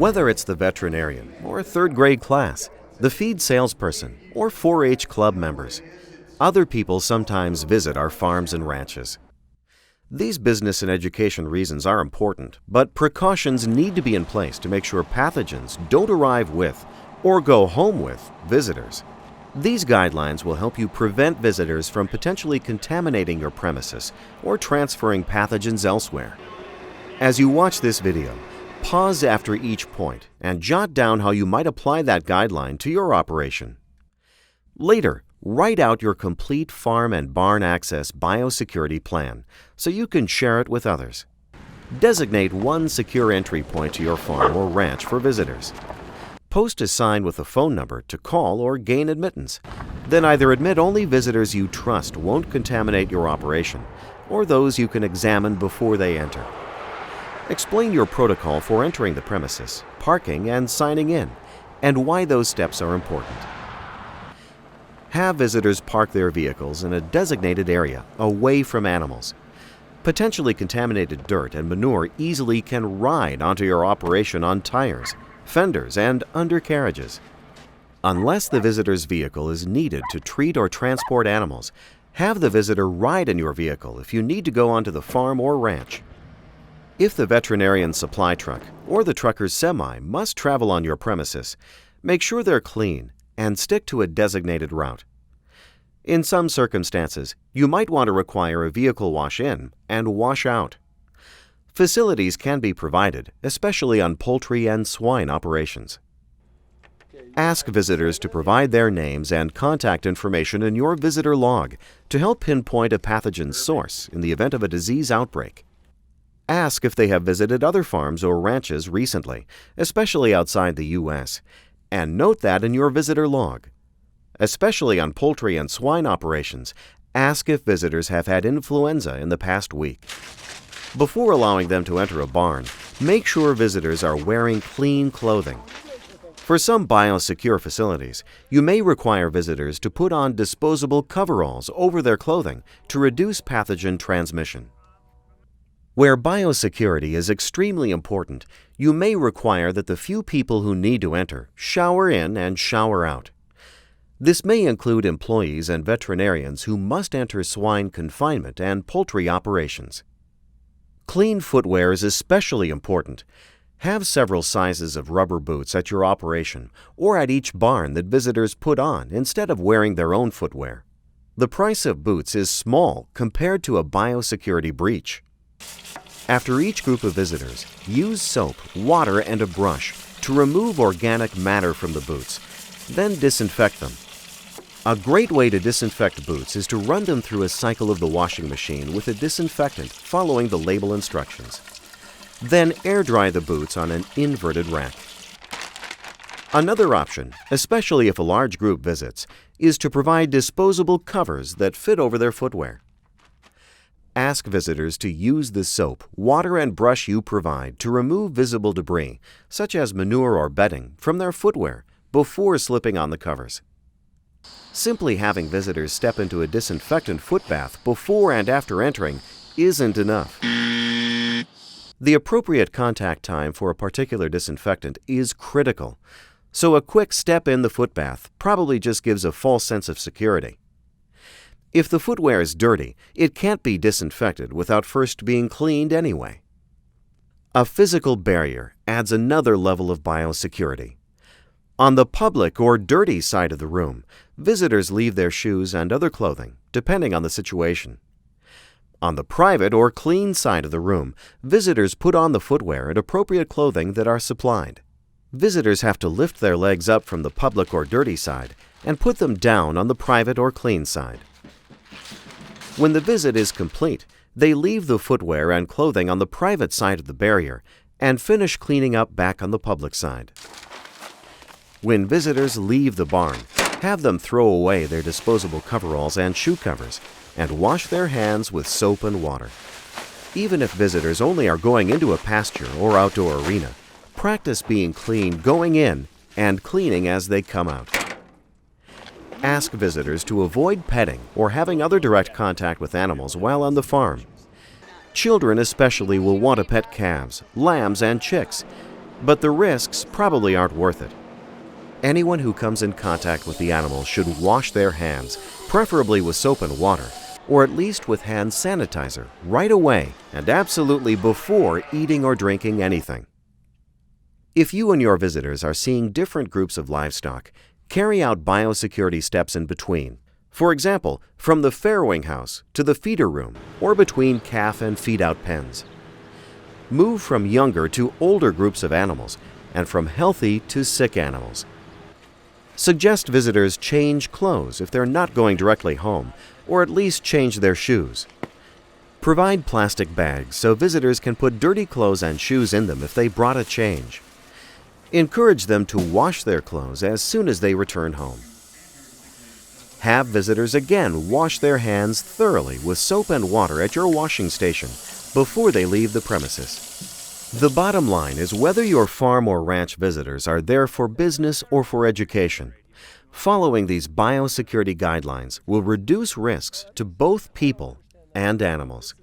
Whether it's the veterinarian or a third-grade class, the feed salesperson or 4-H club members, other people sometimes visit our farms and ranches. These business and education reasons are important, but precautions need to be in place to make sure pathogens don't arrive with or go home with visitors. These guidelines will help you prevent visitors from potentially contaminating your premises or transferring pathogens elsewhere. As you watch this video, pause after each point and jot down how you might apply that guideline to your operation. Later, write out your complete farm and barn access biosecurity plan so you can share it with others. Designate one secure entry point to your farm or ranch for visitors. Post a sign with a phone number to call or gain admittance. Then either admit only visitors you trust won't contaminate your operation, or those you can examine before they enter. Explain your protocol for entering the premises, parking, and signing in, and why those steps are important. Have visitors park their vehicles in a designated area, away from animals. Potentially contaminated dirt and manure easily can ride onto your operation on tires, fenders, and undercarriages. Unless the visitor's vehicle is needed to treat or transport animals, have the visitor ride in your vehicle if you need to go onto the farm or ranch. If the veterinarian's supply truck or the trucker's semi must travel on your premises, make sure they're clean and stick to a designated route. In some circumstances, you might want to require a vehicle wash-in and wash-out. Facilities can be provided, especially on poultry and swine operations. Ask visitors to provide their names and contact information in your visitor log to help pinpoint a pathogen source in the event of a disease outbreak. Ask if they have visited other farms or ranches recently, especially outside the U.S., and note that in your visitor log. Especially on poultry and swine operations, ask if visitors have had influenza in the past week. Before allowing them to enter a barn, make sure visitors are wearing clean clothing. For some biosecure facilities, you may require visitors to put on disposable coveralls over their clothing to reduce pathogen transmission. Where biosecurity is extremely important, you may require that the few people who need to enter shower in and shower out. This may include employees and veterinarians who must enter swine confinement and poultry operations. Clean footwear is especially important. Have several sizes of rubber boots at your operation or at each barn that visitors put on instead of wearing their own footwear. The price of boots is small compared to a biosecurity breach. After each group of visitors, use soap, water, and a brush to remove organic matter from the boots, then disinfect them. A great way to disinfect boots is to run them through a cycle of the washing machine with a disinfectant following the label instructions. Then air dry the boots on an inverted rack. Another option, especially if a large group visits, is to provide disposable covers that fit over their footwear. Ask visitors to use the soap, water, and brush you provide to remove visible debris, such as manure or bedding, from their footwear before slipping on the covers. Simply having visitors step into a disinfectant foot bath before and after entering isn't enough. The appropriate contact time for a particular disinfectant is critical, so a quick step in the foot bath probably just gives a false sense of security. If the footwear is dirty, it can't be disinfected without first being cleaned anyway. A physical barrier adds another level of biosecurity. On the public or dirty side of the room, visitors leave their shoes and other clothing, depending on the situation. On the private or clean side of the room, visitors put on the footwear and appropriate clothing that are supplied. Visitors have to lift their legs up from the public or dirty side and put them down on the private or clean side. When the visit is complete, they leave the footwear and clothing on the private side of the barrier and finish cleaning up back on the public side. When visitors leave the barn, have them throw away their disposable coveralls and shoe covers and wash their hands with soap and water. Even if visitors only are going into a pasture or outdoor arena, practice being clean going in and cleaning as they come out. Ask visitors to avoid petting or having other direct contact with animals while on the farm. Children especially will want to pet calves, lambs, and chicks. but the risks probably aren't worth it. Anyone who comes in contact with the animal should wash their hands, preferably with soap and water, or at least with hand sanitizer, right away and absolutely before eating or drinking anything. If you and your visitors are seeing different groups of livestock, carry out biosecurity steps in between. For example, from the farrowing house to the feeder room or between calf and feed-out pens. Move from younger to older groups of animals and from healthy to sick animals. Suggest visitors change clothes if they're not going directly home, or at least change their shoes. Provide plastic bags so visitors can put dirty clothes and shoes in them if they brought a change. Encourage them to wash their clothes as soon as they return home. Have visitors again wash their hands thoroughly with soap and water at your washing station before they leave the premises. The bottom line is whether your farm or ranch visitors are there for business or for education. Following these biosecurity guidelines will reduce risks to both people and animals.